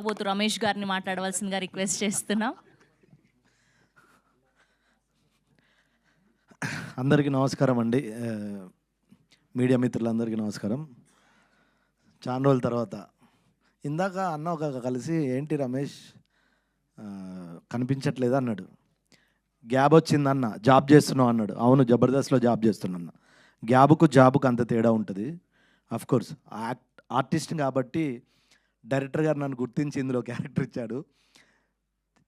తాగుబోతు రమేష్ గారిని మాట్లాడవలసిందిగా రిక్వెస్ట్ చేస్తున్నాం. అందరికీ నమస్కారం అండి, మీడియా మిత్రులందరికీ నమస్కారం. చాలా రోజుల తర్వాత ఇందాక అన్న ఒక కలిసి ఏంటి రమేష్ కనిపించట్లేదు అన్నాడు. గ్యాబ్ వచ్చిందన్న, జాబ్ చేస్తున్నావు అన్నాడు. అవును, జబర్దస్త్లో జాబ్ చేస్తున్నా. గ్యాబుకు జాబుకు అంత తేడా ఉంటుంది. అఫ్కోర్స్ ఆర్టిస్ట్ కాబట్టి డైరెక్టర్ గారు నన్ను గుర్తించి ఇందులో క్యారెక్టర్ ఇచ్చాడు.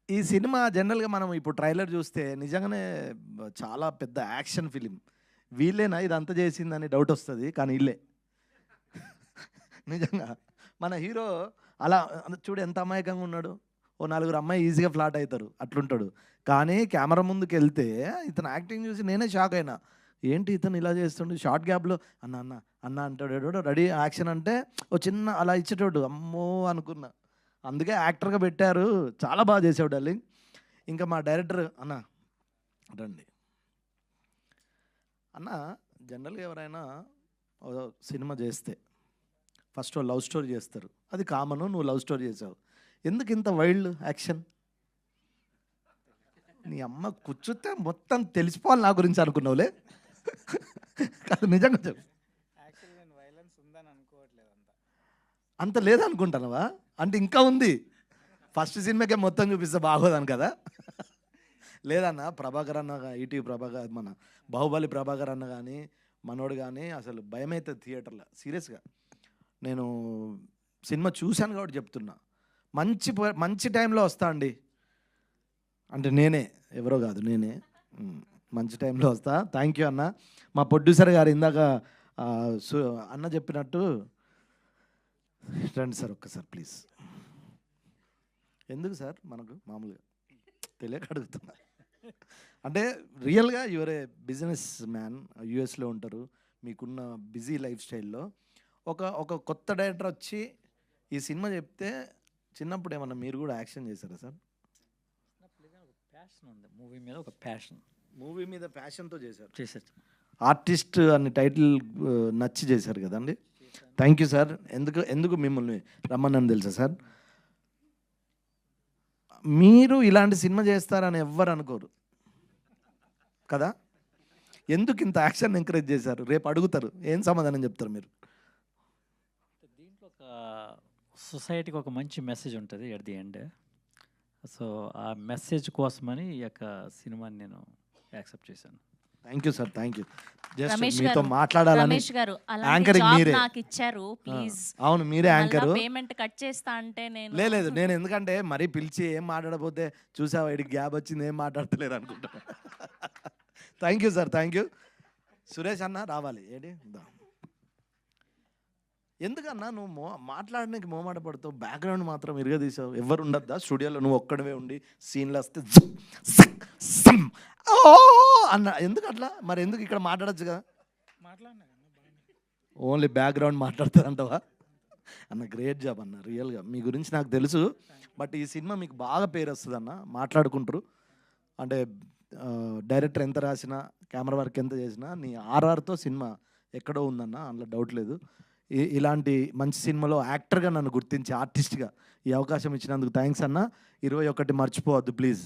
ఈ సినిమా జనరల్గా మనం ఇప్పుడు ట్రైలర్ చూస్తే నిజంగానే చాలా పెద్ద యాక్షన్ ఫిలిం. వీళ్ళేనా ఇదంతా చేసిందని డౌట్ వస్తుంది, కానీ వీళ్ళే నిజంగా. మన హీరో అలా చూడు ఎంత అమాయకంగా ఉన్నాడు. ఓ నలుగురు అమ్మాయి ఈజీగా ఫ్లాట్ అవుతారు, అట్లుంటాడు. కానీ కెమెరా ముందుకు వెళ్తే ఇతను యాక్టింగ్ చూసి నేనే షాక్ అయినా. ఏంటి ఇతను ఇలా చేస్తుండే, షార్ట్ గ్యాప్లో అన్న అన్న అన్న అంటాడు, రెడీ యాక్షన్ అంటే ఓ చిన్న అలా ఇచ్చేటోడు. అమ్మో అనుకున్నా, అందుకే యాక్టర్గా పెట్టారు. చాలా బాగా చేసావు డార్లింగ్. ఇంకా మా డైరెక్టర్ అన్న రండి అన్న. జనరల్గా ఎవరైనా సినిమా చేస్తే ఫస్ట్ లవ్ స్టోరీ చేస్తారు, అది కామను. నువ్వు లవ్ స్టోరీ చేసావు, ఎందుకు ఇంత వైల్డ్ యాక్షన్? నీ అమ్మ కూర్చుతే మొత్తం తెలిసిపోవాలి నా గురించి అనుకున్నావులే. కాదు నిజంగా చెప్పు, అంత లేదనుకుంటానవా? అంటే ఇంకా ఉంది. ఫస్ట్ సినిమాకే మొత్తం చూపిస్తే బాగోదాను కదా. లేదన్న, ప్రభాకర్ అన్న, ఈటీవీ ప్రభాకర్, మన బాహుబలి ప్రభాకర్ అన్న కానీ మనోడు కానీ అసలు భయం అవుతుంది థియేటర్లో. సీరియస్గా నేను సినిమా చూశాను కాబట్టి చెప్తున్నా. మంచి టైంలో వస్తా అండి. అంటే నేనే, ఎవరో కాదు, నేనే మంచి టైంలో వస్తా. థ్యాంక్ యూ అన్న. మా ప్రొడ్యూసర్ గారు ఇందాక అన్న చెప్పినట్టు రండి సార్ ఒక్కసారి ప్లీజ్. ఎందుకు సార్ మనకు మామూలుగా తెలియక అడుగుతున్నా. అంటే రియల్గా యువర్ ఏ బిజినెస్ మ్యాన్, యూఎస్లో ఉంటారు, మీకున్న బిజీ లైఫ్ స్టైల్లో ఒక కొత్త డైరెక్టర్ వచ్చి ఈ సినిమా చెప్తే చిన్నప్పుడు ఏమన్నా మీరు కూడా యాక్షన్ చేశారా సార్? ప్యాషన్ ఉంది మూవీ మీద, ఒక ప్యాషన్, మూవీ మీద ప్యాషన్తో చేశారు. ఆర్టిస్ట్ అని టైటిల్ నచ్చి చేశారు కదండి. Thank you sir. ఎందుకు మిమ్మల్ని రమ్మన్నాను తెలుసా సార్? మీరు ఇలాంటి సినిమా చేస్తారని ఎవ్వరు అనుకోరు కదా. ఎందుకు ఇంత యాక్షన్ ఎంకరేజ్ చేశారు? రేపు అడుగుతారు, ఏం సమాధానం చెప్తారు మీరు? దీంట్లో ఒక సొసైటీకి ఒక మంచి మెసేజ్ ఉంటుంది ఎట్ ది ఎండ్. సో ఆ మెసేజ్ కోసమని ఈ యొక్క సినిమాని నేను యాక్సెప్ట్ చేశాను. Thank you sir, thank you. Ramesh మీతో గారు, మాట్లాడాలని రమేష్ గారు అలాంటి జాబ్ నాకు ఇచ్చారు, ప్లీజ్. అవును, మీరే యాంకర్. పేమెంట్ కట్ చేస్తా అంటే నేను లేదు, నేను ఎందుకంటే మరీ పిలిచి ఏం మాట్లాడకపోతే చూసావా ఇడికి గ్యాప్ వచ్చింది, ఏం మాట్లాడతలేరు అనుకుంటా. Thank you sir, thank you. Suresh అన్న రావాలి. ఏంటి ఎందుకన్నా నువ్వు మాట్లాడడానికి మోమాట పడుతావు, బ్యాక్గ్రౌండ్ మాత్రం ఇరగదీసావు. ఎవరు ఉండద్దా స్టూడియోలో? నువ్వు ఒక్కడవే ఉండి సీన్లు వస్తే అన్న ఎందుకు అట్లా? మరి ఎందుకు ఇక్కడ మాట్లాడచ్చు కదా? ఓన్లీ బ్యాక్గ్రౌండ్ మాట్లాడుతుంది అంటవా అన్న? గ్రేట్ జాబ్ అన్న, రియల్గా మీ గురించి నాకు తెలుసు. బట్ ఈ సినిమా మీకు బాగా పేరు వస్తుంది అన్న, మాట్లాడుకుంటారు. అంటే డైరెక్టర్ ఎంత రాసినా, కెమెరా వర్క్ ఎంత చేసినా, నీ ఆర్ఆర్తో సినిమా ఎక్కడో ఉందన్న, అందులో డౌట్ లేదు. ఇలాంటి మంచి సినిమాలో యాక్టర్గా నన్ను గుర్తించి ఆర్టిస్ట్గా ఈ అవకాశం ఇచ్చినందుకు థ్యాంక్స్ అన్న. 21 మర్చిపోవద్దు ప్లీజ్.